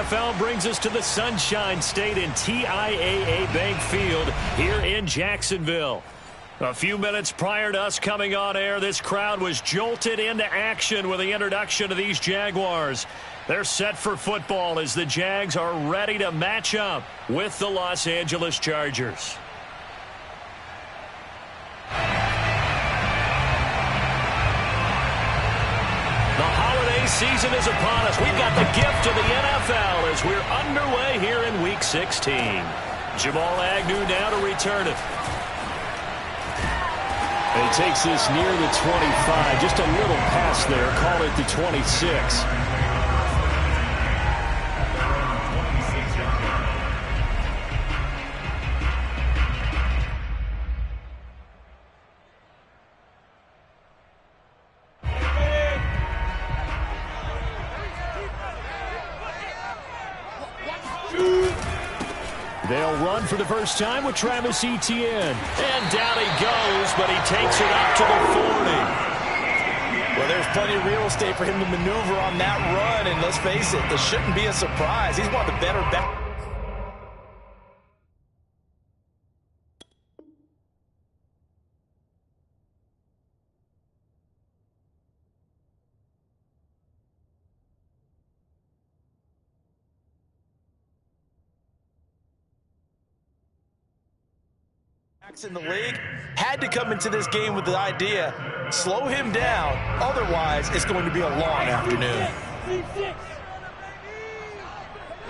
NFL brings us to the Sunshine State in TIAA Bank Field here in Jacksonville. A few minutes prior to us coming on air, this crowd was jolted into action with the introduction of these Jaguars. They're set for football as the Jags are ready to match up with the Los Angeles Chargers. The holiday season is upon us. We've got the gift of the NFL as we're underway here in Week 16. Jamal Agnew now to return it. And he takes this near the 25. Just a little pass there. Call it the 26. They'll run for the first time with Travis Etienne. And down he goes, but he takes it up to the 40. Well, there's plenty of real estate for him to maneuver on that run, and let's face it, this shouldn't be a surprise. He's one of the better backs. In the league, had to come into this game with the idea, slow him down, otherwise it's going to be a long afternoon.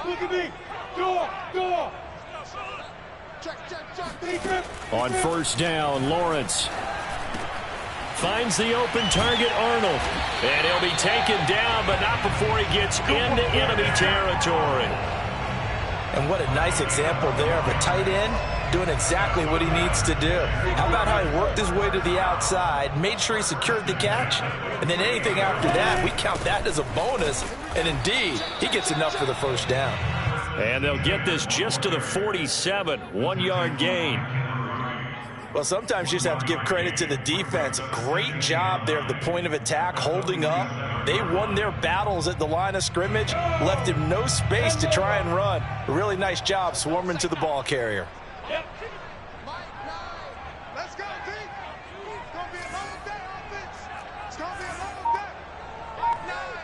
Look at me. Door. Check. On first down, Lawrence Finds the open target, Arnold. And he'll be taken down, but not before he gets into enemy territory. And what a nice example there of a tight end doing exactly what he needs to do. How about how he worked his way to the outside, made sure he secured the catch, and then anything after that, we count that as a bonus. And indeed, he gets enough for the first down. And they'll get this just to the 47, 1-yard gain. Well, sometimes you just have to give credit to the defense. Great job there at the point of attack, holding up. They won their battles at the line of scrimmage, left him no space to try and run. A really nice job swarming to the ball carrier. Yep. Let's go, Pete. It's going to be a long day, offense. It's going to be a long day.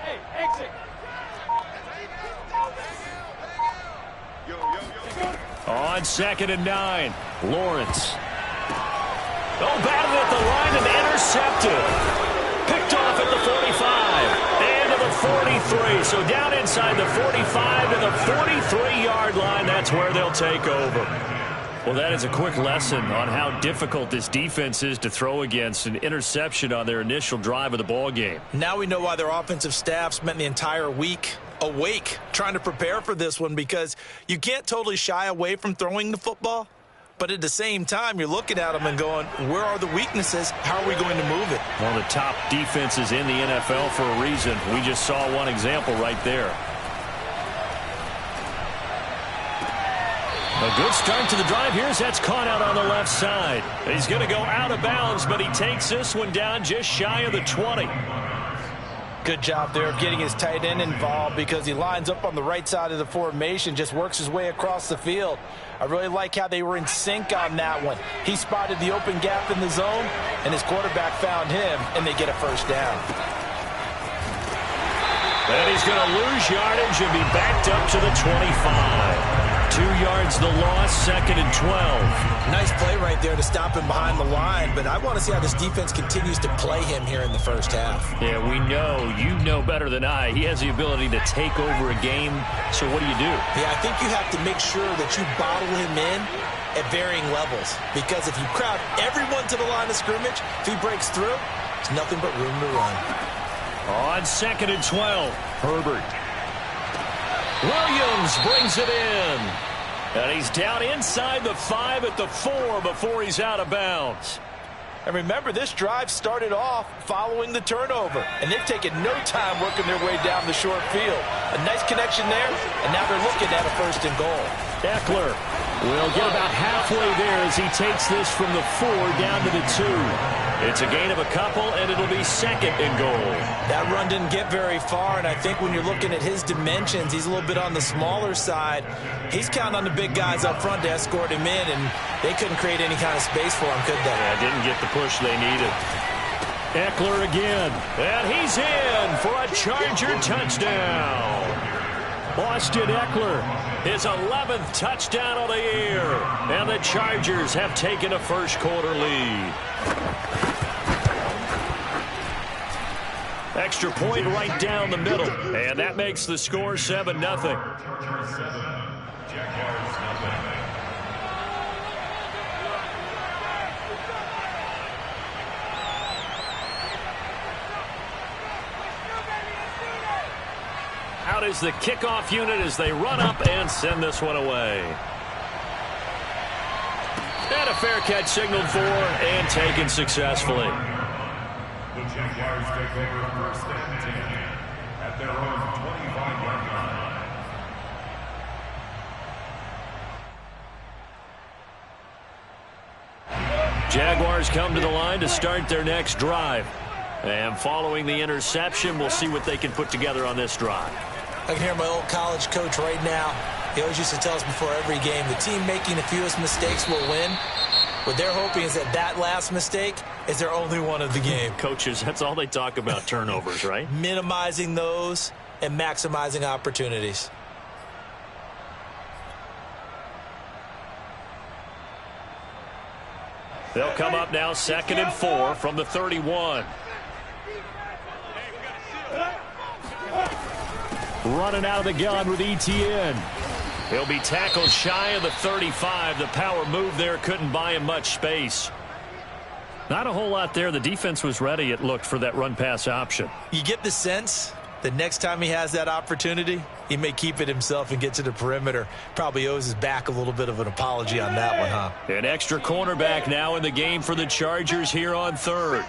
Hey, exit. Yo. On 2nd and 9, Lawrence. Oh, batted at the line and intercepted. Picked off at the 45 and to the 43. So down inside the 45 to the 43-yard line. That's where they'll take over. Well, that is a quick lesson on how difficult this defense is to throw against. An interception on their initial drive of the ball game. Now we know why their offensive staff spent the entire week awake trying to prepare for this one, because you can't totally shy away from throwing the football. But at the same time, you're looking at them and going, where are the weaknesses? How are we going to move it? One of the top defenses in the NFL for a reason. We just saw one example right there. A good start to the drive. Here's that's caught out on the left side. He's going to go out of bounds, but he takes this one down just shy of the 20. Good job there of getting his tight end involved, because he lines up on the right side of the formation, just works his way across the field. I really like how they were in sync on that one. He spotted the open gap in the zone, and his quarterback found him, and they get a first down. And he's going to lose yardage and be backed up to the 25. 2 yards the loss, 2nd and 12. Nice play right there to stop him behind the line, but I want to see how this defense continues to play him here in the first half. Yeah, we know, you know better than I, he has the ability to take over a game, so what do you do? Yeah, I think you have to make sure that you bottle him in at varying levels, because if you crowd everyone to the line of scrimmage, if he breaks through, there's nothing but room to run. On 2nd and 12, Herbert. Williams brings it in. And he's down inside the 5 at the 4 before he's out of bounds. And remember, this drive started off following the turnover, and they've taken no time working their way down the short field. A nice connection there, and now they're looking at a 1st and goal. Eckler We'll get about halfway there as he takes this from the 4 down to the 2. It's a gain of a couple, and it'll be second and goal. That run didn't get very far, and I think when you're looking at his dimensions, he's a little bit on the smaller side. He's counting on the big guys up front to escort him in, and they couldn't create any kind of space for him, could they? Yeah, didn't get the push they needed. Eckler again. And he's in for a Charger touchdown. Austin Eckler. His 11th touchdown of the year. And the Chargers have taken a first-quarter lead. Extra point right down the middle. And that makes the score 7-0. Out is the kickoff unit as they run up and send this one away. And a fair catch signaled for and taken successfully. The Jaguars take over first and 10 at their own 25-yard line. Jaguars come to the line to start their next drive. And following the interception, we'll see what they can put together on this drive. I can hear my old college coach right now. He always used to tell us before every game, the team making the fewest mistakes will win. What they're hoping is that that last mistake is their only one of the game. Coaches, that's all they talk about, turnovers, right? Minimizing those and maximizing opportunities. They'll come up now 2nd and 4 from the 31. Running out of the gun with ETN. He'll be tackled shy of the 35. The power move there couldn't buy him much space. Not a whole lot there. The defense was ready, it looked, for that run-pass option. You get the sense that next time he has that opportunity, he may keep it himself and get to the perimeter. Probably owes his back a little bit of an apology on that one, huh? An extra cornerback now in the game for the Chargers here on 3rd.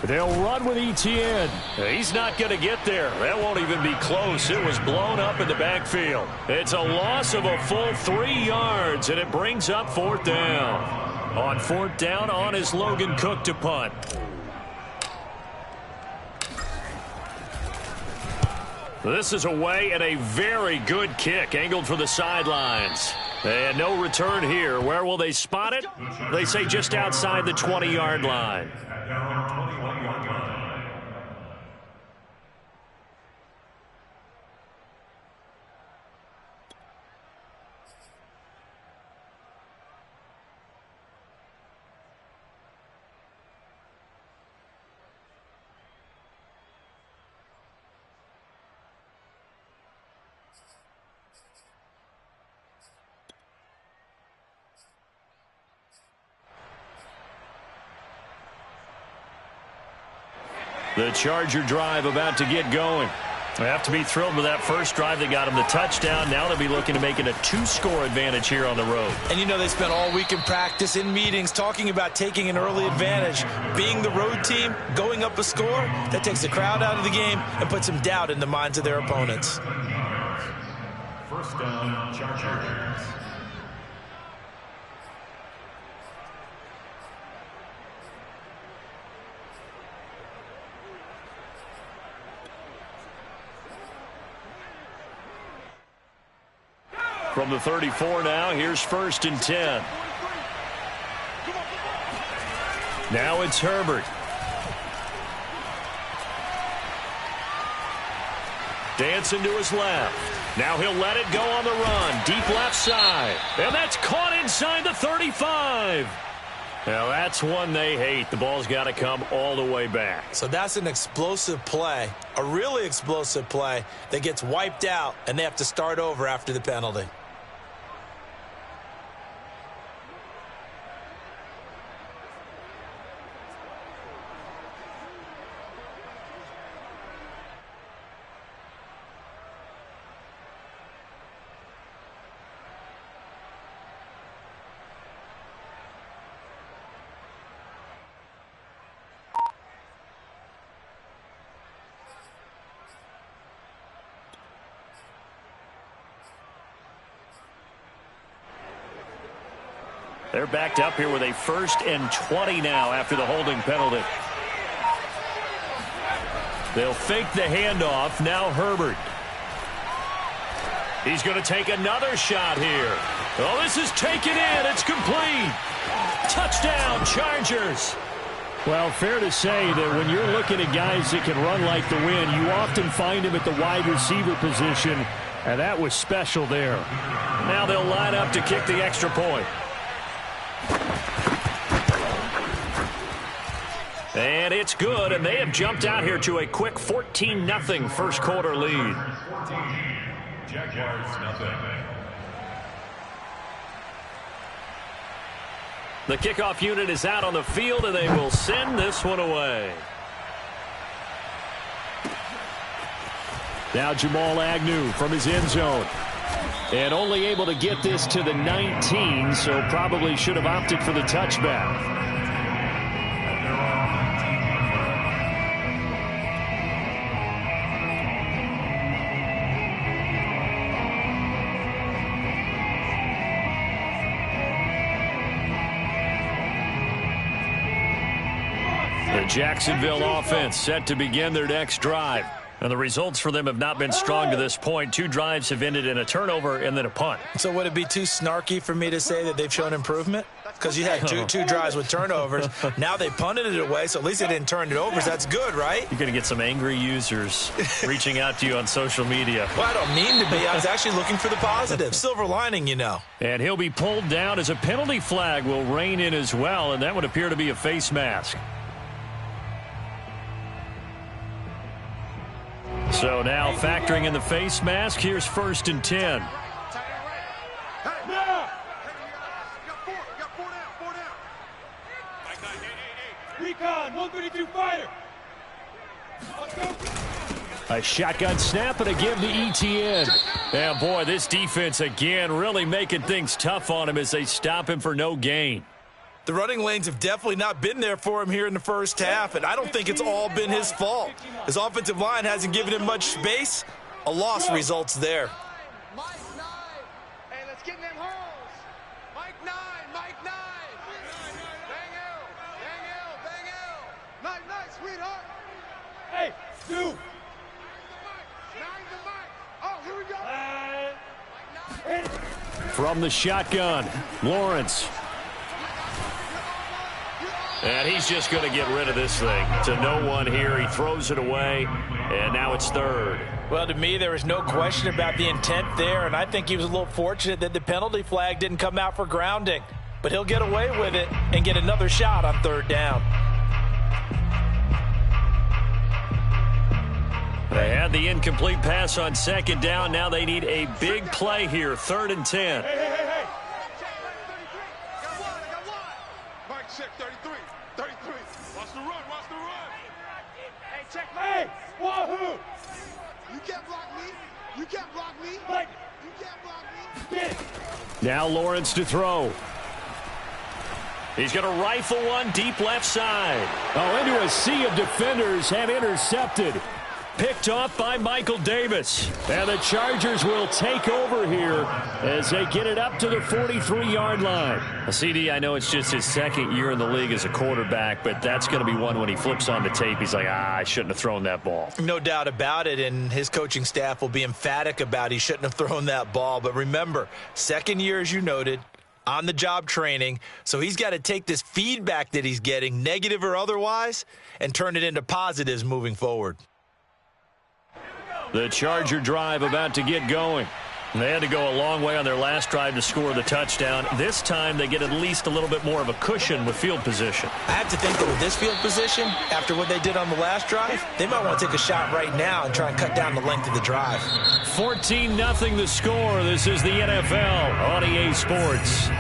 They'll run with ETN. He's not going to get there. That won't even be close. It was blown up in the backfield. It's a loss of a full 3 yards, and it brings up 4th down. On 4th down, on is Logan Cook to punt. This is away and a very good kick angled for the sidelines. And no return here. Where will they spot it? They say just outside the 20-yard line. The Charger drive about to get going. They have to be thrilled with that first drive that got them the touchdown. Now they'll be looking to make it a 2-score advantage here on the road. And you know they spent all week in practice, in meetings, talking about taking an early advantage. Being the road team, going up a score, that takes the crowd out of the game and puts some doubt in the minds of their opponents. First down, Chargers. From the 34 now, here's 1st and 10. Now it's Herbert. Dancing to his left. Now he'll let it go on the run. Deep left side. And that's caught inside the 35. Now that's one they hate. The ball's got to come all the way back. So that's an explosive play, a really explosive play that gets wiped out, and they have to start over after the penalty. They're backed up here with a 1st and 20 now after the holding penalty. They'll fake the handoff. Now Herbert. He's going to take another shot here. Oh, this is taken in. It's complete. Touchdown, Chargers. Well, fair to say that when you're looking at guys that can run like the wind, you often find him at the wide receiver position, and that was special there. Now they'll line up to kick the extra point. And it's good, and they have jumped out here to a quick 14-0 first quarter lead. Jaguars nothing. The kickoff unit is out on the field, and they will send this one away. Now Jamal Agnew from his end zone. And only able to get this to the 19, so probably should have opted for the touchback. The Jacksonville offense set to begin their next drive. And the results for them have not been strong to this point. 2 drives have ended in a turnover and then a punt. So would it be too snarky for me to say that they've shown improvement? Because you had two drives with turnovers. Now they punted it away, so at least they didn't turn it over. So that's good, right? You're going to get some angry users reaching out to you on social media. Well, I don't mean to be. I was actually looking for the positive. Silver lining, you know. And he'll be pulled down as a penalty flag will rein in as well, and that would appear to be a face mask. So now factoring in the face mask, here's 1st and 10. Recon, 132 fighter. A shotgun snap and a give to ETN. And boy, this defense again really making things tough on him as they stop him for no gain. The running lanes have definitely not been there for him here in the first half, and I don't think it's all been his fault. His offensive line hasn't given him much space. A loss results there. Mike 9. Hey, let's get in them holes. Mike 9, Mike 9. Bang L, bang L, bang L. Night, night, sweetheart. Hey, 2. 9 the mic. Oh, here we go. From the shotgun, Lawrence. And he's just going to get rid of this thing to no one here. He throws it away, and now it's 3rd. Well, to me, there was no question about the intent there, and I think he was a little fortunate that the penalty flag didn't come out for grounding. But he'll get away with it and get another shot on 3rd down. They had the incomplete pass on 2nd down. Now they need a big play here, 3rd and 10. Hey. Mike check 33. 33. Watch the run. Hey, check. Hey, wahoo. You can't block me. You can't block me. You can't block me. Get it. Now Lawrence to throw. He's going to rifle one deep left side. Oh, into a sea of defenders and intercepted. Picked off by Michael Davis. And the Chargers will take over here as they get it up to the 43-yard line. CD, I know it's just his 2nd year in the league as a quarterback, but that's going to be one when he flips on the tape. He's like, I shouldn't have thrown that ball. No doubt about it, and his coaching staff will be emphatic about he shouldn't have thrown that ball. But remember, 2nd year, as you noted, on-the-job training, so he's got to take this feedback that he's getting, negative or otherwise, and turn it into positives moving forward. The Charger drive about to get going. They had to go a long way on their last drive to score the touchdown. This time they get at least a little bit more of a cushion with field position. I have to think that with this field position, after what they did on the last drive, they might want to take a shot right now and try and cut down the length of the drive. 14-0 the score. This is the NFL on EA Sports.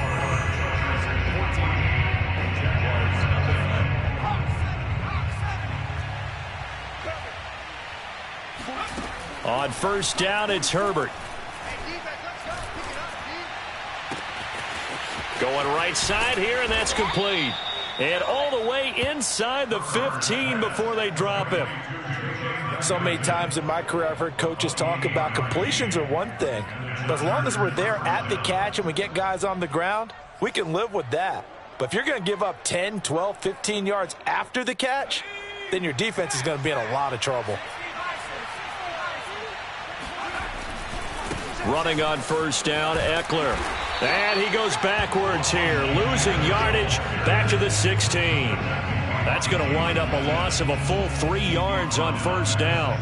On 1st down, it's Herbert. Going right side here, and that's complete. And all the way inside the 15 before they drop him. So many times in my career, I've heard coaches talk about completions are one thing. But as long as we're there at the catch and we get guys on the ground, we can live with that. But if you're going to give up 10, 12, 15 yards after the catch, then your defense is going to be in a lot of trouble. Running on first down, Eckler. And he goes backwards here, losing yardage back to the 16. That's going to wind up a loss of a full 3 yards on first down.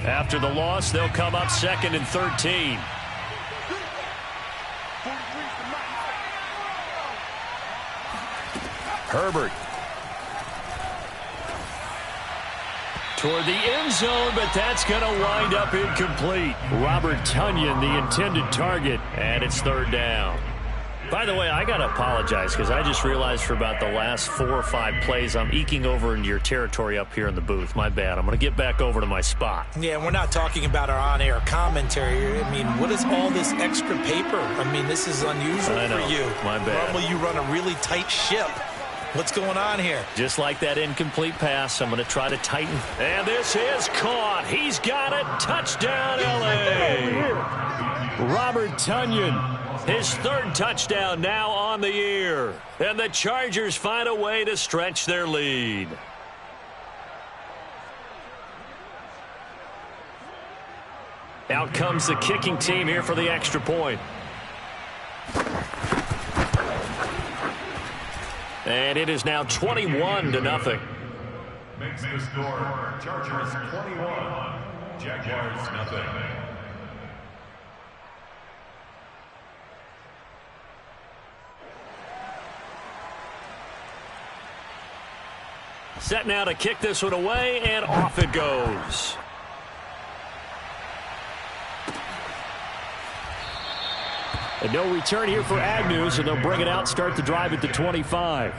After the loss, they'll come up 2nd and 13. Herbert. Toward the end zone, but that's going to wind up incomplete. Robert Tonyan, the intended target, and it's 3rd down. By the way, I got to apologize because I just realized for about the last 4 or 5 plays, I'm eking over into your territory up here in the booth. My bad. I'm going to get back over to my spot. Yeah, we're not talking about our on-air commentary. I mean, what is all this extra paper? I mean, this is unusual for you. My bad. Normally you run a really tight ship. What's going on here? Just like that incomplete pass, I'm going to try to tighten. And this is caught. He's got it. Touchdown, L.A. Robert Tonyan. His 3rd touchdown now on the year. And the Chargers find a way to stretch their lead. Out comes the kicking team here for the extra point. And it is now 21-0. Makes the score Chargers 21, Jaguars nothing. Set now to kick this one away, and off it goes. And no return here for Agnew, so they'll bring it out, start the drive at the 25.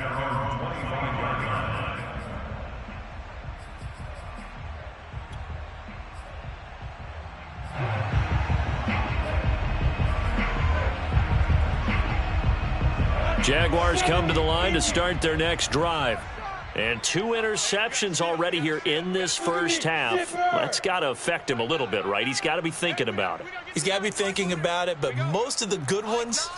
Jaguars come to the line to start their next drive. And 2 interceptions already here in this first half. That's got to affect him a little bit, right? He's got to be thinking about it. He's got to be thinking about it, but most of the good ones,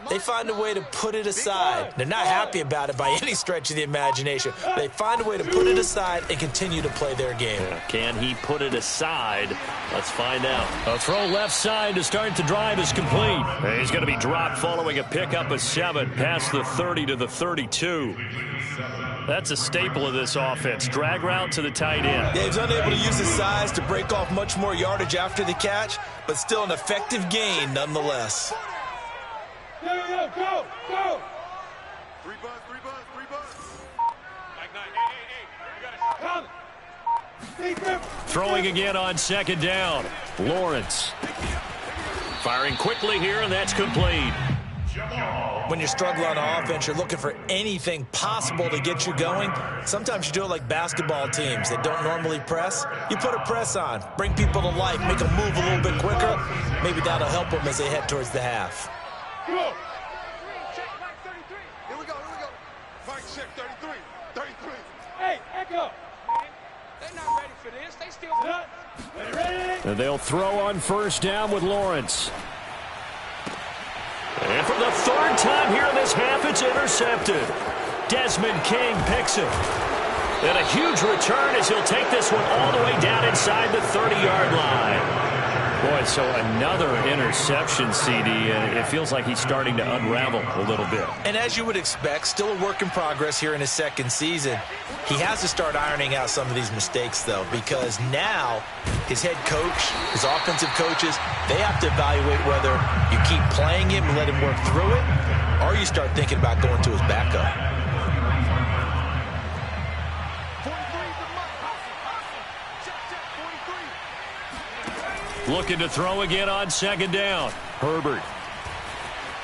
they find a way to put it aside. They're not happy about it by any stretch of the imagination. They find a way to put it aside and continue to play their game. Can he put it aside? Let's find out. A throw left side to start the drive is complete. He's going to be dropped following a pickup of 7 past the 30 to the 32. That's a staple of this offense. Drag route to the tight end. Yeah, he's unable to use his size to break off much more yardage after the catch, but still an effective gain nonetheless. Go! 3 bucks. Like 9. Hey, you got it. Throwing again on 2nd down. Lawrence. Firing quickly here, and that's complete. When you're struggling on offense, you're looking for anything possible to get you going. Sometimes you do it like basketball teams that don't normally press. You put a press on, bring people to life, make them move a little bit quicker. Maybe that'll help them as they head towards the half. Go. Here we go. Fight check 33. Hey, Echo. They're not ready for this. They still not. Ready? And they'll throw on first down with Lawrence. And for the 3rd time here in this half, it's intercepted. Desmond King picks it. And a huge return as he'll take this one all the way down inside the 30-yard line. Boy, so another interception, CD. It feels like he's starting to unravel a little bit. And as you would expect, still a work in progress here in his 2nd season. He has to start ironing out some of these mistakes, though, because now his head coach, his offensive coaches, they have to evaluate whether you keep playing him and let him work through it, or you start thinking about going to his backup. Looking to throw again on 2nd down. Herbert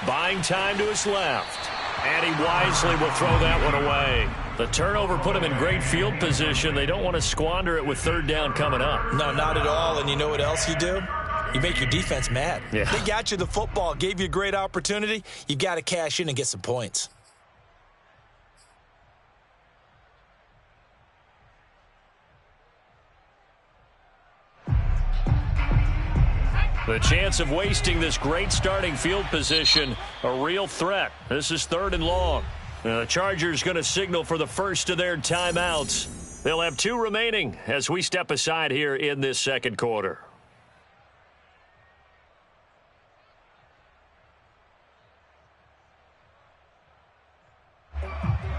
buying time to his left. And he wisely will throw that one away. The turnover put him in great field position. They don't want to squander it with 3rd down coming up. No, not at all. And you know what else you do? You make your defense mad. Yeah. They got you the football, gave you a great opportunity. You got to cash in and get some points. The chance of wasting this great starting field position, a real threat. This is 3rd and long. The Chargers going to signal for the first of their timeouts. They'll have 2 remaining as we step aside here in this second quarter.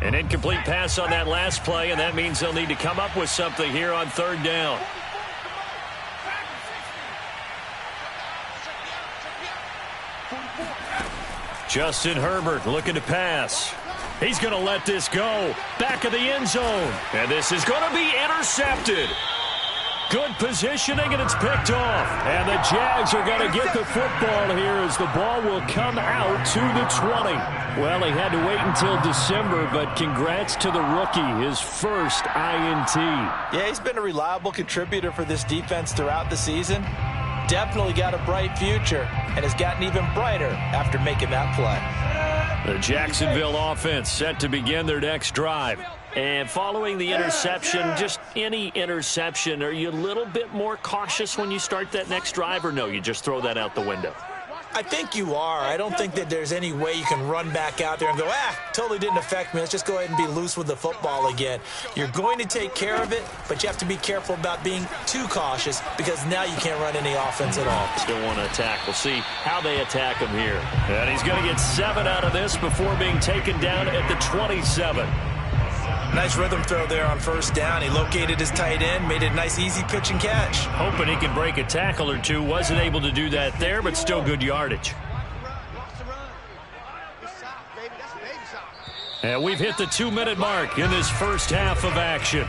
An incomplete pass on that last play, and that means they'll need to come up with something here on 3rd down. Justin Herbert looking to pass. He's going to let this go. Back of the end zone. And this is going to be intercepted. Good positioning, and it's picked off. And the Jags are going to get the football here as the ball will come out to the 20. Well, he had to wait until December, but congrats to the rookie, his first INT. Yeah, he's been a reliable contributor for this defense throughout the season. Definitely got a bright future and has gotten even brighter after making that play. The Jacksonville offense set to begin their next drive. And following the interception, just any interception, are you a little bit more cautious when you start that next drive, or no, you just throw that out the window? I think you are. I don't think that there's any way you can run back out there and go, totally didn't affect me. Let's just go ahead and be loose with the football again. You're going to take care of it, but you have to be careful about being too cautious because now you can't run any offense at all. Still want to attack. We'll see how they attack him here. And he's going to get 7 out of this before being taken down at the 27. Nice rhythm throw there on 1st down. He located his tight end, made it a nice, easy pitch and catch. Hoping he can break a tackle or two. Wasn't able to do that there, but still good yardage. And we've hit the 2-minute mark in this first half of action.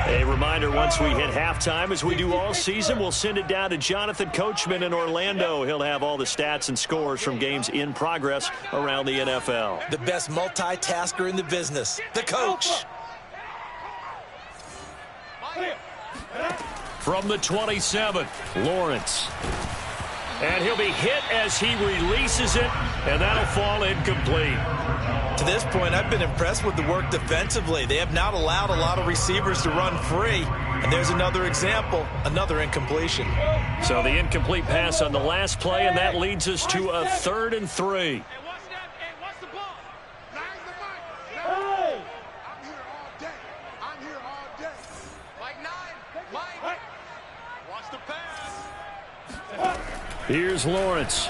A reminder, once we hit halftime, as we do all season, we'll send it down to Jonathan Coachman in Orlando. He'll have all the stats and scores from games in progress around the NFL. The best multitasker in the business, the coach. From the 27, Lawrence. And he'll be hit as he releases it, and that'll fall incomplete. To this point, I've been impressed with the work defensively. They have not allowed a lot of receivers to run free. And there's another example, another incompletion. So the incomplete pass on the last play, and that leads us to a 3rd and 3. Here's Lawrence.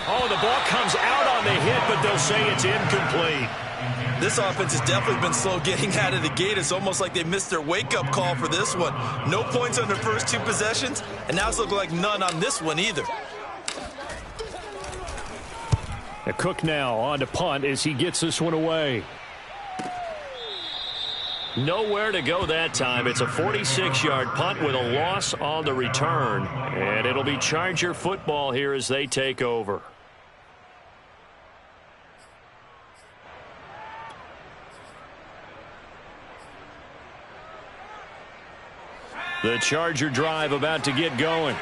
Oh, the ball comes out on the hit, but they'll say it's incomplete. This offense has definitely been slow getting out of the gate. It's almost like they missed their wake-up call for this one. No points on their first 2 possessions, and now it's looking like none on this one either. A Cook now on to punt as he gets this one away. Nowhere to go that time. It's a 46-yard punt with a loss on the return. And it'll be Charger football here as they take over. The Charger drive about to get going.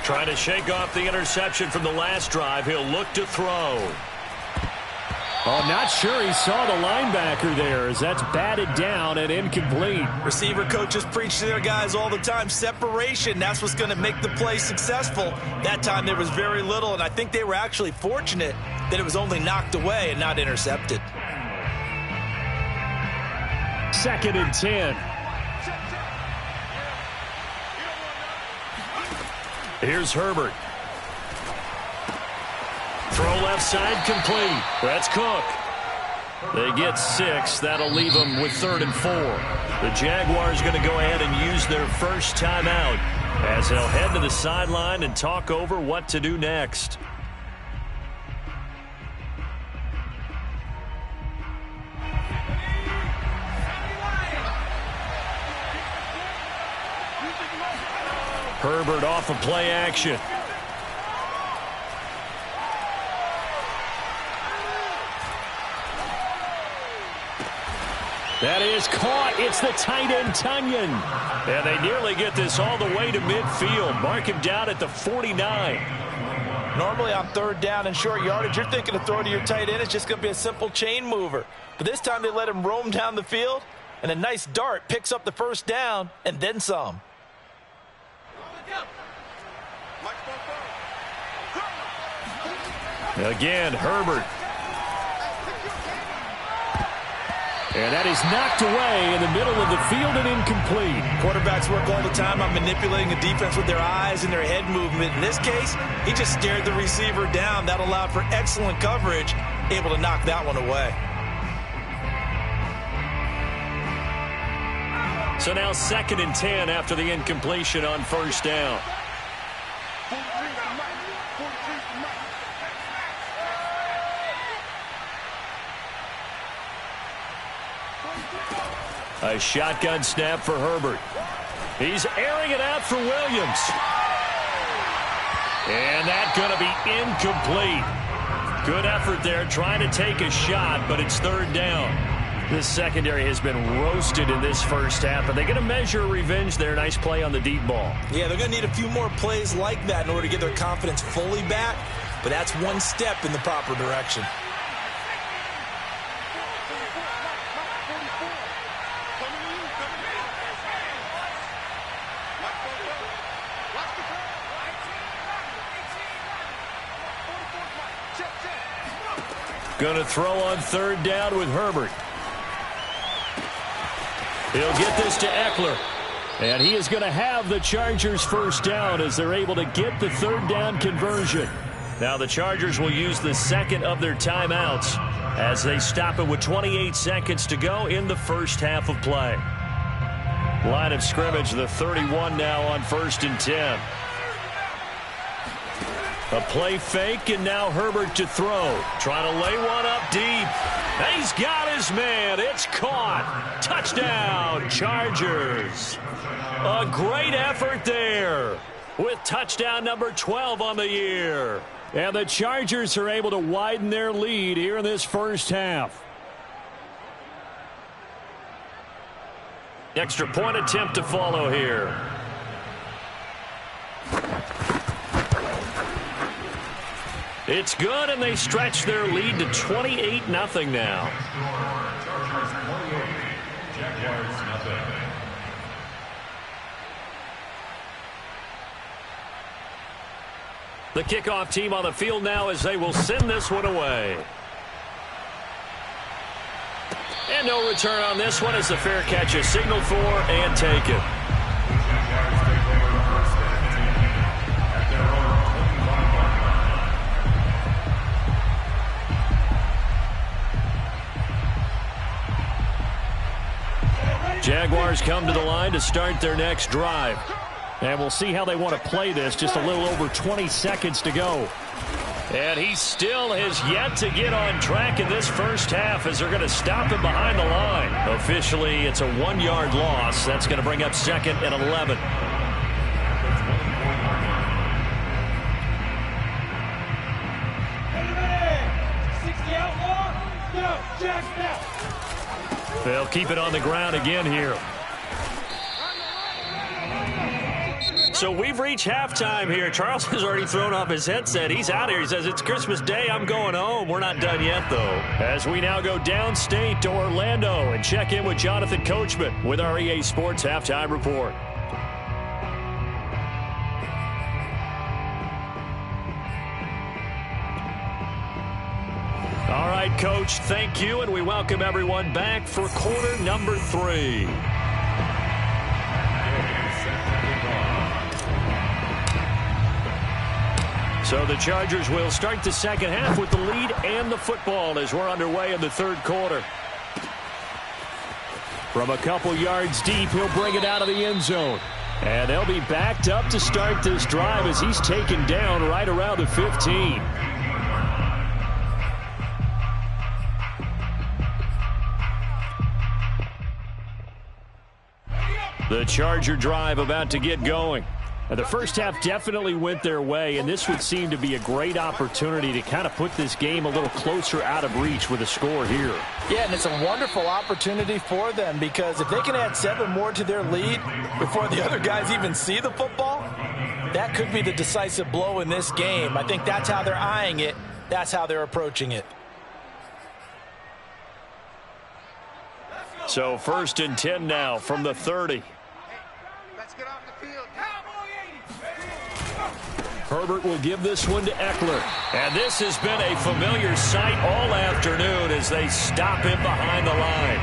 Trying to shake off the interception from the last drive. He'll look to throw. Oh, not sure he saw the linebacker there as that's batted down and incomplete. Receiver coaches preach to their guys all the time. Separation, that's what's going to make the play successful. That time there was very little, and I think they were actually fortunate that it was only knocked away and not intercepted. 2nd and 10. Here's Herbert. Throw left side complete. That's Cook. They get 6. That'll leave them with 3rd and 4. The Jaguars going to go ahead and use their first timeout as they'll head to the sideline and talk over what to do next. Herbert off of play action. That is caught. It's the tight end, Tunyon. And they nearly get this all the way to midfield. Mark him down at the 49. Normally on 3rd down and short yardage, you're thinking to throw to your tight end. It's just going to be a simple chain mover. But this time they let him roam down the field. And a nice dart picks up the first down and then some. Again, Herbert. And that is knocked away in the middle of the field and incomplete. Quarterbacks work all the time on manipulating the defense with their eyes and their head movement. In this case, he just stared the receiver down. That allowed for excellent coverage, able to knock that one away. So now 2nd and 10 after the incompletion on first down. A shotgun snap for Herbert. He's airing it out for Williams. And that's going to be incomplete. Good effort there trying to take a shot, but it's 3rd down. This secondary has been roasted in this first half, and they're going to measure revenge there. Nice play on the deep ball. Yeah, they're going to need a few more plays like that in order to get their confidence fully back, but that's one step in the proper direction. Going to throw on 3rd down with Herbert. He'll get this to Eckler. And he is going to have the Chargers first down as they're able to get the 3rd down conversion. Now the Chargers will use the 2nd of their timeouts as they stop it with 28 seconds to go in the first half of play. Line of scrimmage, the 31 now on 1st and 10. A play fake, and now Herbert to throw. Trying to lay one up deep. He's got his man. It's caught. Touchdown, Chargers. A great effort there with touchdown number 12 on the year. And the Chargers are able to widen their lead here in this first half. Extra point attempt to follow here. It's good, and they stretch their lead to 28-0 now. The kickoff team on the field now as they will send this one away. And no return on this one as the fair catch is signaled for and taken. Jaguars come to the line to start their next drive. And we'll see how they want to play this. Just a little over 20 seconds to go. And he still has yet to get on track in this first half as they're going to stop him behind the line. Officially, it's a 1-yard loss. That's going to bring up 2nd and 11. They'll keep it on the ground again here. So we've reached halftime here. Charles has already thrown off his headset. He's out here. He says, it's Christmas Day. I'm going home. We're not done yet, though. As we now go downstate to Orlando and check in with Jonathan Coachman with our EA Sports Halftime Report. All right, Coach, thank you, and we welcome everyone back for quarter number 3. So the Chargers will start the second half with the lead and the football as we're underway in the third quarter. From a couple yards deep, he'll bring it out of the end zone. And they'll be backed up to start this drive as he's taken down right around the 15. The Charger drive about to get going. Now, the first half definitely went their way, and this would seem to be a great opportunity to kind of put this game a little closer out of reach with a score here. Yeah, and it's a wonderful opportunity for them because if they can add 7 more to their lead before the other guys even see the football, that could be the decisive blow in this game. I think that's how they're eyeing it. That's how they're approaching it. So 1st and 10 now from the 30. Let's get off the field. Herbert will give this one to Eckler. And this has been a familiar sight all afternoon as they stop him behind the line.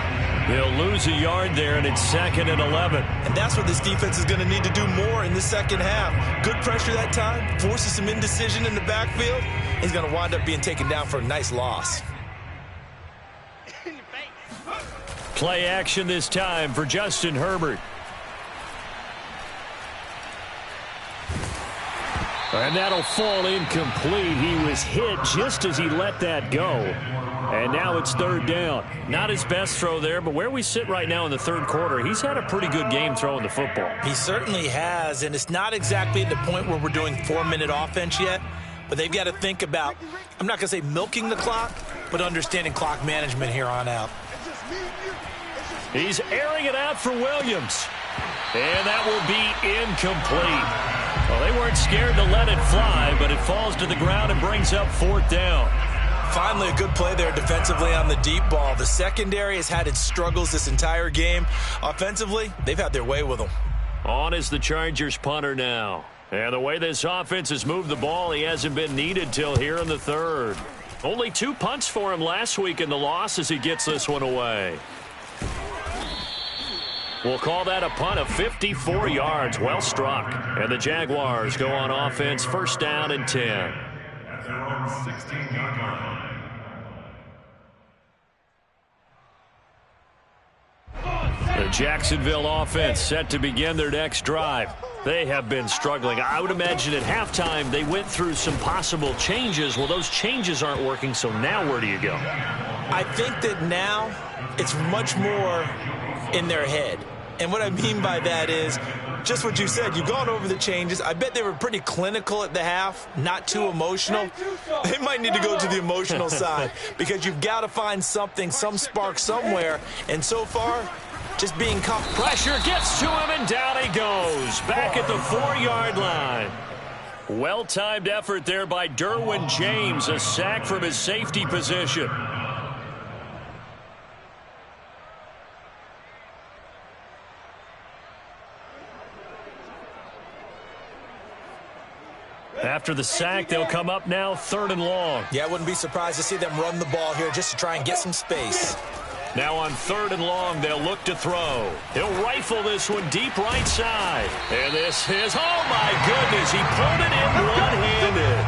They'll lose a yard there, and it's 2nd and 11. And that's what this defense is going to need to do more in the second half. Good pressure that time, forces some indecision in the backfield. He's going to wind up being taken down for a nice loss. Play action this time for Justin Herbert. And that'll fall incomplete. He was hit just as he let that go. And now it's 3rd down. Not his best throw there, but where we sit right now in the 3rd quarter, he's had a pretty good game throwing the football. He certainly has, and it's not exactly at the point where we're doing 4-minute offense yet, but they've got to think about, I'm not going to say milking the clock, but understanding clock management here on out. He's airing it out for Williams. And that will be incomplete. Well, they weren't scared to let it fly, but it falls to the ground and brings up 4th down. Finally, a good play there defensively on the deep ball. The secondary has had its struggles this entire game. Offensively, they've had their way with them. On is the Chargers punter now. And the way this offense has moved the ball, he hasn't been needed till here in the 3rd. Only 2 punts for him last week in the loss as he gets this one away. We'll call that a punt of 54 yards. Well struck. And the Jaguars go on offense, 1st down and 10. At their own 16-yard line. The Jacksonville offense set to begin their next drive. They have been struggling. I would imagine at halftime they went through some possible changes. Well, those changes aren't working, so now where do you go? I think that now it's much more in their head. And what I mean by that is just what you said. You've gone over the changes. I bet they were pretty clinical at the half, not too emotional. They might need to go to the emotional side because you've got to find something, some spark somewhere. And so far, just being cuffed. Pressure gets to him, and down he goes. Back at the 4-yard line. Well-timed effort there by Derwin James. A sack from his safety position. After the sack, they'll come up now 3rd and long. Yeah, I wouldn't be surprised to see them run the ball here just to try and get some space. Now on 3rd and long, they'll look to throw. He'll rifle this one deep right side. And this is, oh my goodness, he pulled it in one-handed.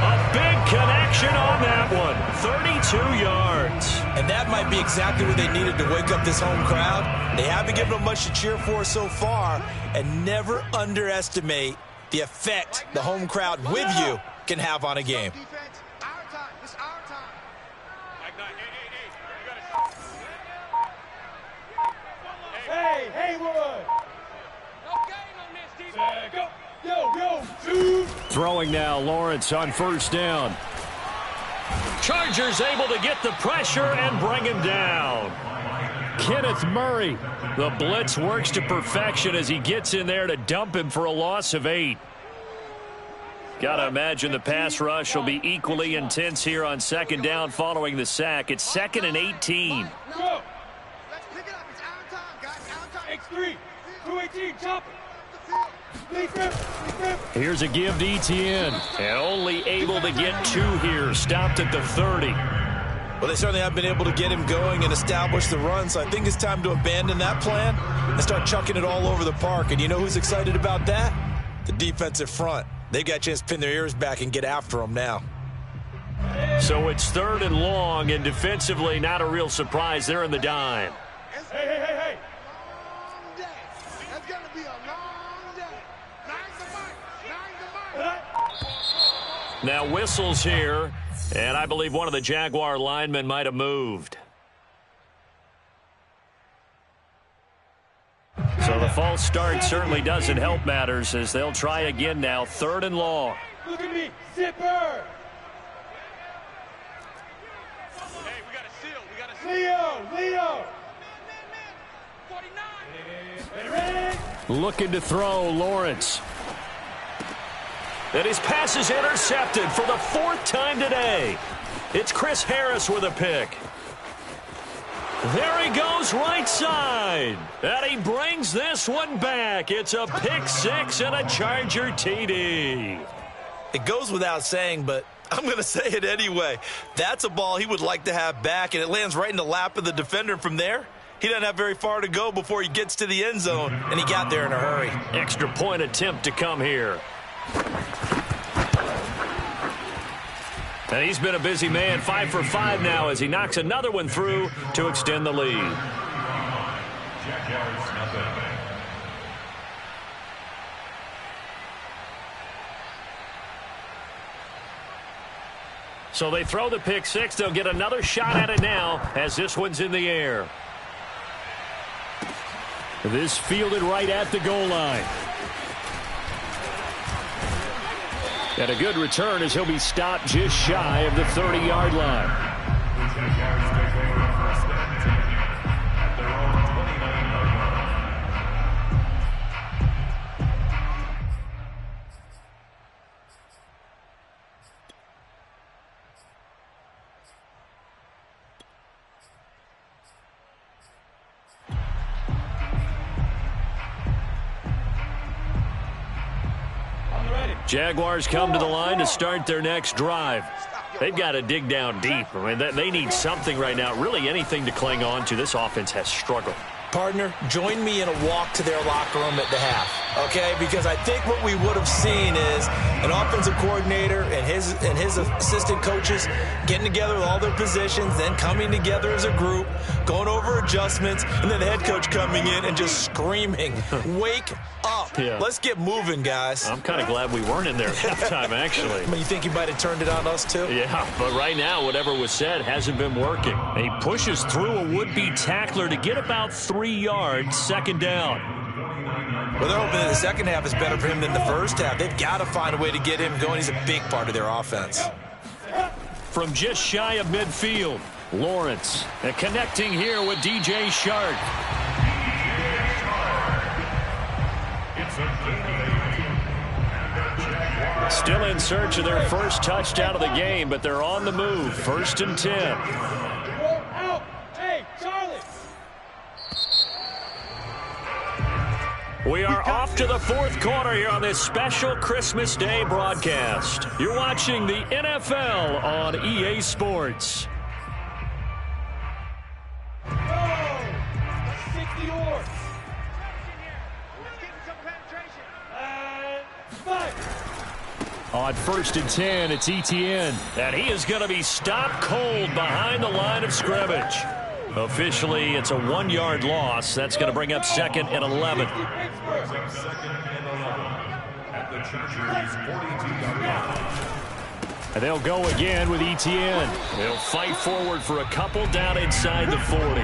A big connection on that one, 32 yards. And that might be exactly what they needed to wake up this home crowd. They haven't given them much to cheer for so far, and never underestimate the effect the home crowd with you can have on a game. Hey, Haywood! Go! Throwing now, Lawrence on 1st down. Chargers able to get the pressure and bring him down. Kenneth Murray. The blitz works to perfection as he gets in there to dump him for a loss of 8. Got to imagine the pass rush will be equally intense here on 2nd down following the sack. It's 2nd and 18. Go! Let's pick it up. It's our time, guys. Our time. X3. 218. Chop it. Here's a give to Etienne. And only able to get 2 here. Stopped at the 30. Well, they certainly have been able to get him going and establish the run, so I think it's time to abandon that plan and start chucking it all over the park. And you know who's excited about that? The defensive front. They've got a chance to pin their ears back and get after them now. So it's 3rd and long, and defensively not a real surprise. They're in the dime. Hey. Long day. That's going to be a long day. Nine to Mike. Now whistles here, and I believe one of the Jaguar linemen might have moved. So the false start certainly doesn't help matters as they'll try again now, 3rd and long. Look at me, zipper. Hey, we got a seal. Leo. 49. Looking to throw, Lawrence. And his pass is intercepted for the 4th time today. It's Chris Harris with a pick. There he goes right side. And he brings this one back. It's a pick six and a Charger TD. It goes without saying, but I'm going to say it anyway. That's a ball he would like to have back, and it lands right in the lap of the defender. From there, he doesn't have very far to go before he gets to the end zone, and he got there in a hurry. Extra point attempt to come here. And he's been a busy man, 5 for 5 now as he knocks another one through to extend the lead. So they throw the pick six. They'll get another shot at it now as this one's in the air. This fielded right at the goal line. And a good return as he'll be stopped just shy of the 30-yard line. Jaguars come to the line to start their next drive. They've got to dig down deep. I mean, they need something right now, really anything to cling on to. This offense has struggled. Partner, join me in a walk to their locker room at the half, okay? Because I think what we would have seen is an offensive coordinator and his assistant coaches getting together with all their positions, then coming together as a group, going over adjustments, and then the head coach coming in and just screaming, wake up. Yeah. Let's get moving, guys. I'm kind of glad we weren't in there at halftime, actually. I mean, you think he might have turned it on us, too? Yeah, but right now, whatever was said hasn't been working. And he pushes through a would-be tackler to get about 3 yards, second down. Well, they're hoping that the second half is better for him than the first half. They've got to find a way to get him going. He's a big part of their offense. From just shy of midfield, Lawrence. And connecting here with DJ Shark. Still in search of their first touchdown of the game, but they're on the move. 1st and 10. Hey, Charlie. We are off to the 4th quarter here on this special Christmas Day broadcast. You're watching the NFL on EA Sports. 60 yards. On 1st and 10, it's Etienne. And he is going to be stopped cold behind the line of scrimmage. Officially, it's a 1-yard loss. That's going to bring up 2nd and 11. And they'll go again with Etienne. They'll fight forward for a couple down inside the 40.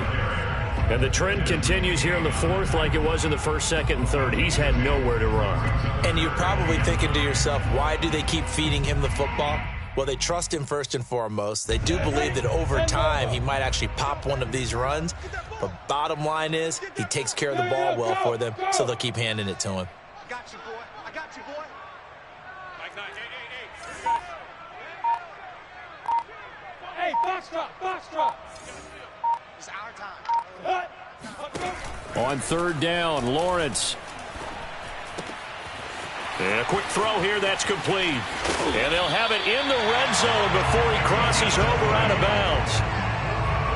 And the trend continues here in the 4th like it was in the 1st, 2nd, and 3rd. He's had nowhere to run. And you're probably thinking to yourself, why do they keep feeding him the football? Well, they trust him first and foremost. They do believe that over time he might actually pop one of these runs. But bottom line is he takes care of the ball well for them, so they'll keep handing it to him. I got you, boy. I got you, boy. Hey, box drop. It's our time. On 3rd down, Lawrence. And a quick throw here, that's complete. And they'll have it in the red zone before he crosses over out of bounds.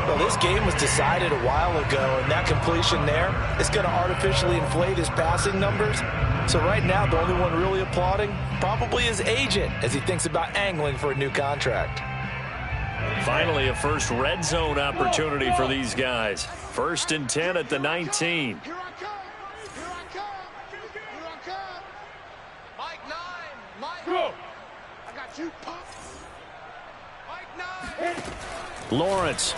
Well, this game was decided a while ago, and that completion there is going to artificially inflate his passing numbers. So right now, the only one really applauding probably his agent as he thinks about angling for a new contract. Finally, a first red zone opportunity for these guys. 1st and 10 at the 19. Here I come. Mike 9. Mike. Go. I got you, Pop. Mike 9. Lawrence.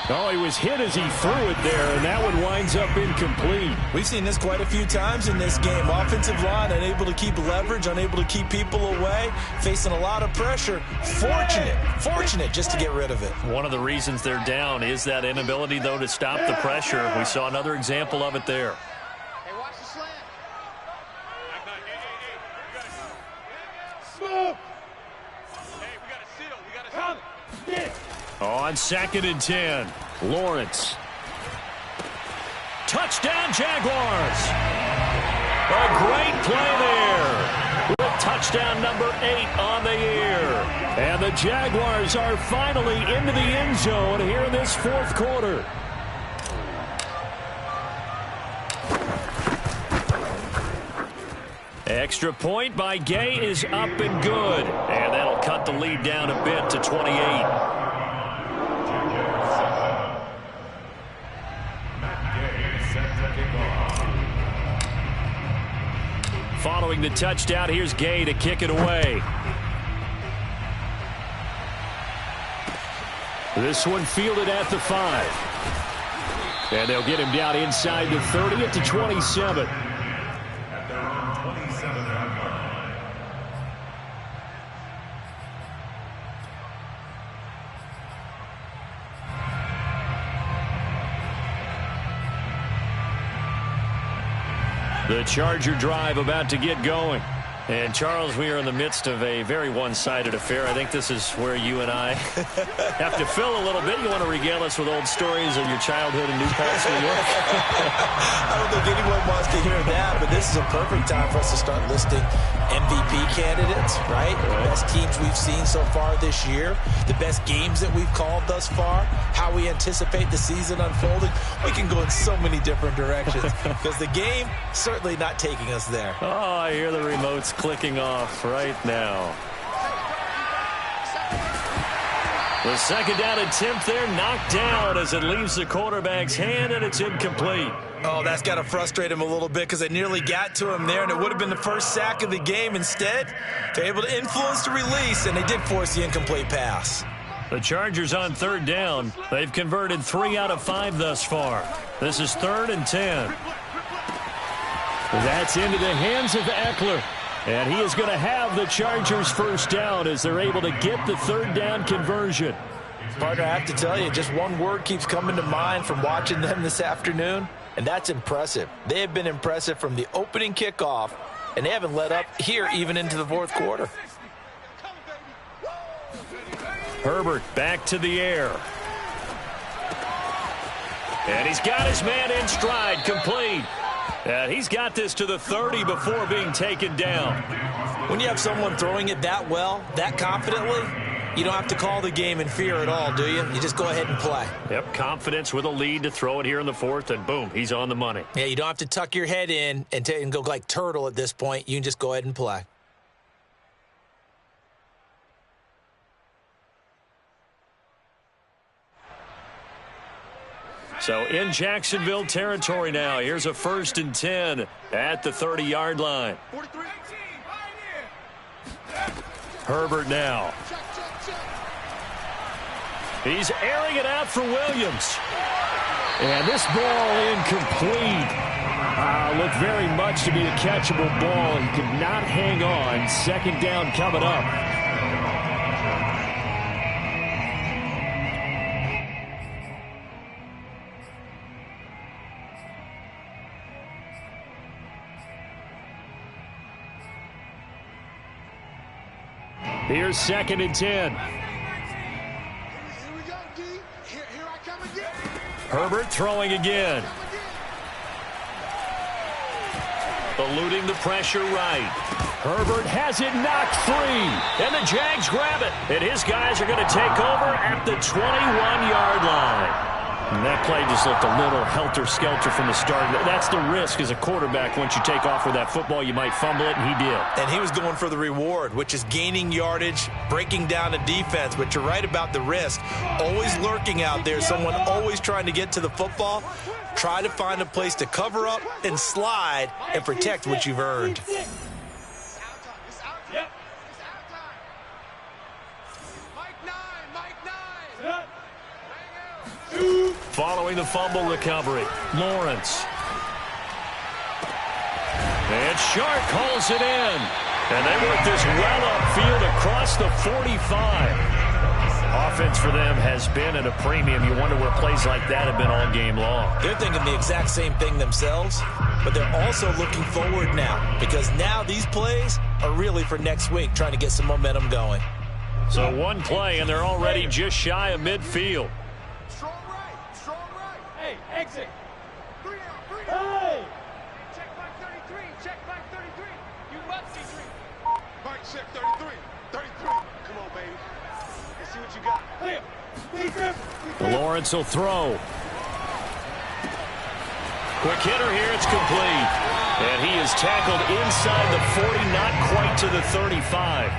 Oh, he was hit as he threw it there, and that one winds up incomplete. We've seen this quite a few times in this game. Offensive line unable to keep leverage, unable to keep people away, facing a lot of pressure. Fortunate just to get rid of it. One of the reasons they're down is that inability, though, to stop the pressure. We saw another example of it there. Hey, watch the slant. Smooth. Hey, we got a seal. We got a seal. On 2nd and 10, Lawrence. Touchdown, Jaguars. A great play there. With touchdown number 8 on the year. And the Jaguars are finally into the end zone here in this 4th quarter. Extra point by Gay is up and good. And that'll cut the lead down a bit to 28. Following the touchdown, here's Gay to kick it away. This one fielded at the 5. And they'll get him down inside the 30 at the 27. At their own 27-yard line. The Charger drive about to get going. And, Charles, we are in the midst of a very one-sided affair. I think this is where you and I have to fill a little bit. You want to regale us with old stories of your childhood in New Paltz, New York? I don't think anyone wants to hear that, but this is a perfect time for us to start listing MVP candidates, right? The best teams we've seen so far this year, the best games that we've called thus far, how we anticipate the season unfolding. We can go in so many different directions because the game certainly not taking us there. Oh, I hear the remotes clicking off right now. The 2nd down attempt there knocked down as it leaves the quarterback's hand, and it's incomplete. Oh, that's got to frustrate him a little bit because they nearly got to him there, and it would have been the first sack of the game. Instead, they're able to influence the release, and they did force the incomplete pass. The Chargers on 3rd down. They've converted 3 out of 5 thus far. This is 3rd and 10. That's into the hands of Eckler. And he is going to have the Chargers first down as they're able to get the 3rd down conversion. Partner, I have to tell you, just one word keeps coming to mind from watching them this afternoon, and that's impressive. They have been impressive from the opening kickoff, and they haven't let up here even into the 4th quarter. Herbert back to the air. And he's got his man in stride, complete. And he's got this to the 30 before being taken down. When you have someone throwing it that well, that confidently, you don't have to call the game in fear at all, do you? You just go ahead and play. Yep, confidence with a lead to throw it here in the 4th, and boom, he's on the money. Yeah, you don't have to tuck your head in and go like turtle at this point. You can just go ahead and play. So in Jacksonville territory now. Here's a 1st and 10 at the 30-yard line. Herbert now. He's airing it out for Williams. And this ball incomplete. Looked very much to be a catchable ball. He could not hang on. 2nd down coming up. Here's 2nd and 10. Here we go, D. Here I come again. Herbert throwing again. Eluding the pressure right. Herbert has it knocked free. And the Jags grab it. And his guys are going to take over at the 21-yard line. And that play just looked a little helter-skelter from the start. That's the risk as a quarterback. Once you take off with that football, you might fumble it, and he did. And he was going for the reward, which is gaining yardage, breaking down a defense. But you're right about the risk. Always lurking out there, someone always trying to get to the football. Try to find a place to cover up and slide and protect what you've earned. Following the fumble recovery, Lawrence. And Shark calls it in. And they work this well upfield across the 45. Offense for them has been at a premium. You wonder where plays like that have been all game long. They're thinking the exact same thing themselves, but they're also looking forward now because now these plays are really for next week, trying to get some momentum going. So one play, and they're already just shy of midfield. Strong right. Strong right. Hey, exit. 3 down. 3 down. Hey. Check back 33. Check back 33. You must be 3. Mike, check 33. 33. Come on, baby. Let's see what you got. Clear. Lawrence will throw. Quick hitter here. It's complete. And he is tackled inside the 40, not quite to the 35.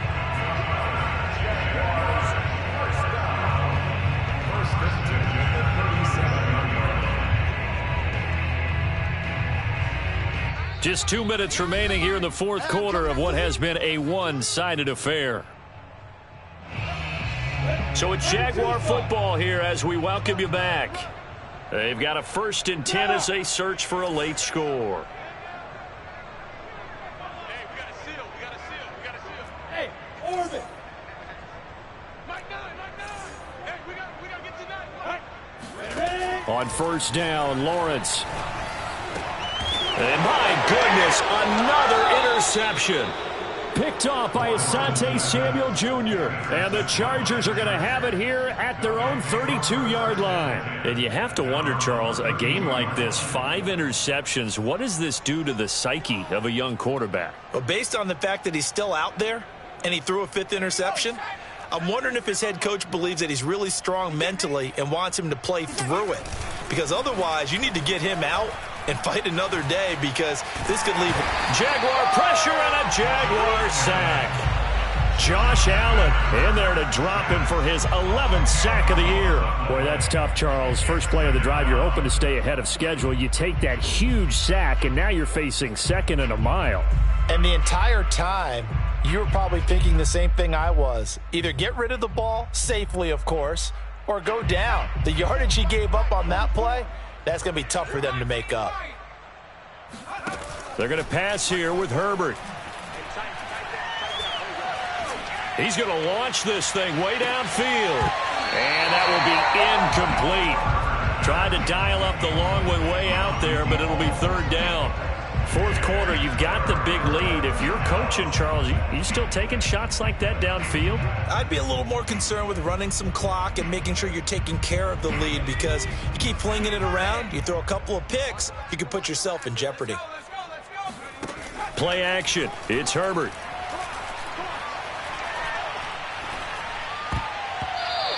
Just 2 minutes remaining here in the fourth quarter of what has been a one-sided affair. So it's Jaguar football here as we welcome you back. They've got a 1st and 10 as they search for a late score. Hey, we got to seal. We got to seal. We got to seal. Hey, orbit. Mike 9. Hey, we got to get to 9. Ready? On 1st down, Lawrence. And my goodness, another interception. Picked off by Asante Samuel Jr. And the Chargers are going to have it here at their own 32-yard line. And you have to wonder, Charles, a game like this, 5 interceptions, what does this do to the psyche of a young quarterback? Well, based on the fact that he's still out there and he threw a 5th interception, I'm wondering if his head coach believes that he's really strong mentally and wants him to play through it. Because otherwise, you need to get him out and fight another day, because this could leave Jaguar pressure and a Jaguar sack. Josh Allen in there to drop him for his 11th sack of the year. Boy, that's tough, Charles. First play of the drive, you're hoping to stay ahead of schedule. You take that huge sack, and now you're facing 2nd and a mile. And the entire time, you were probably thinking the same thing I was. Either get rid of the ball, safely, of course, or go down. The yardage he gave up on that play, that's going to be tough for them to make up. They're going to pass here with Herbert. He's going to launch this thing way downfield. And that will be incomplete. Tried to dial up the long one way out there, but it'll be 3rd down. Fourth quarter, you've got the big lead. If you're coaching, Charles, you still taking shots like that downfield? I'd be a little more concerned with running some clock and making sure you're taking care of the lead, because you keep flinging it around, you throw a couple of picks, you could put yourself in jeopardy. Play action. It's Herbert.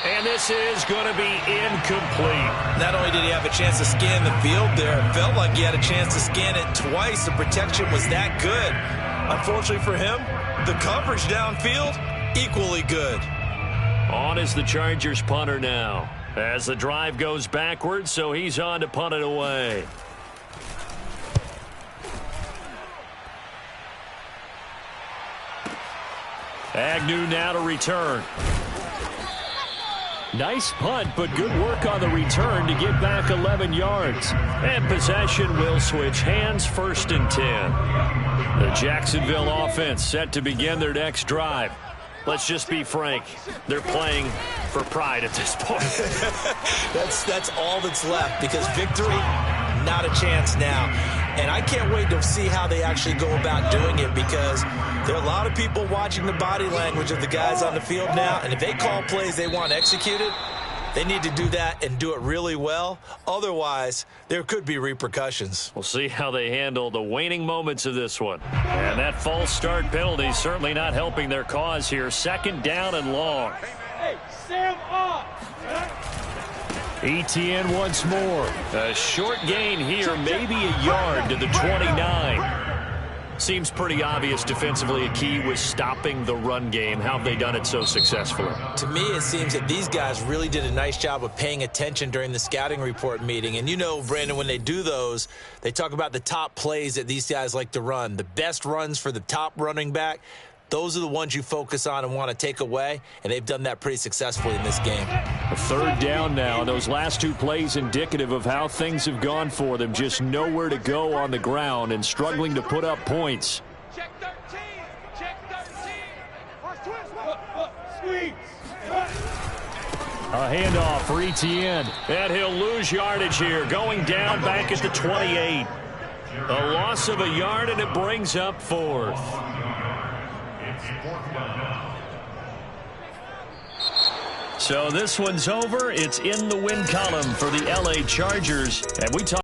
And this is going to be incomplete. Not only did he have a chance to scan the field there, it felt like he had a chance to scan it twice. The protection was that good. Unfortunately for him, the coverage downfield, equally good. On is the Chargers punter now, as the drive goes backwards, so he's on to punt it away. Agnew now to return. Nice punt, but good work on the return to get back 11 yards. And possession will switch hands, 1st and 10. The Jacksonville offense set to begin their next drive. Let's just be frank. They're playing for pride at this point. That's all that's left, because victory, not a chance now. And I can't wait to see how they actually go about doing it, because there are a lot of people watching the body language of the guys on the field now, and if they call plays they want executed, they need to do that and do it really well. Otherwise, there could be repercussions. We'll see how they handle the waning moments of this one. And that false start penalty certainly not helping their cause here. 2nd down and long. Hey, Sam off. ETN once more. A short gain here, maybe a yard to the 29. Seems pretty obvious defensively a key was stopping the run game. How have they done it so successfully? To me, it seems that these guys really did a nice job of paying attention during the scouting report meeting. And you know, Brandon, when they do those, they talk about the top plays that these guys like to run. The best runs for the top running back, those are the ones you focus on and want to take away, and they've done that pretty successfully in this game. A 3rd down now. Those last 2 plays indicative of how things have gone for them. Just nowhere to go on the ground and struggling to put up points. Check 13. Check 13. Squeeze. A handoff for ETN. And he'll lose yardage here. Going down back at the 28. A loss of a yard, and it brings up 4th. So this one's over. It's in the win column for the L.A. Chargers. And we talk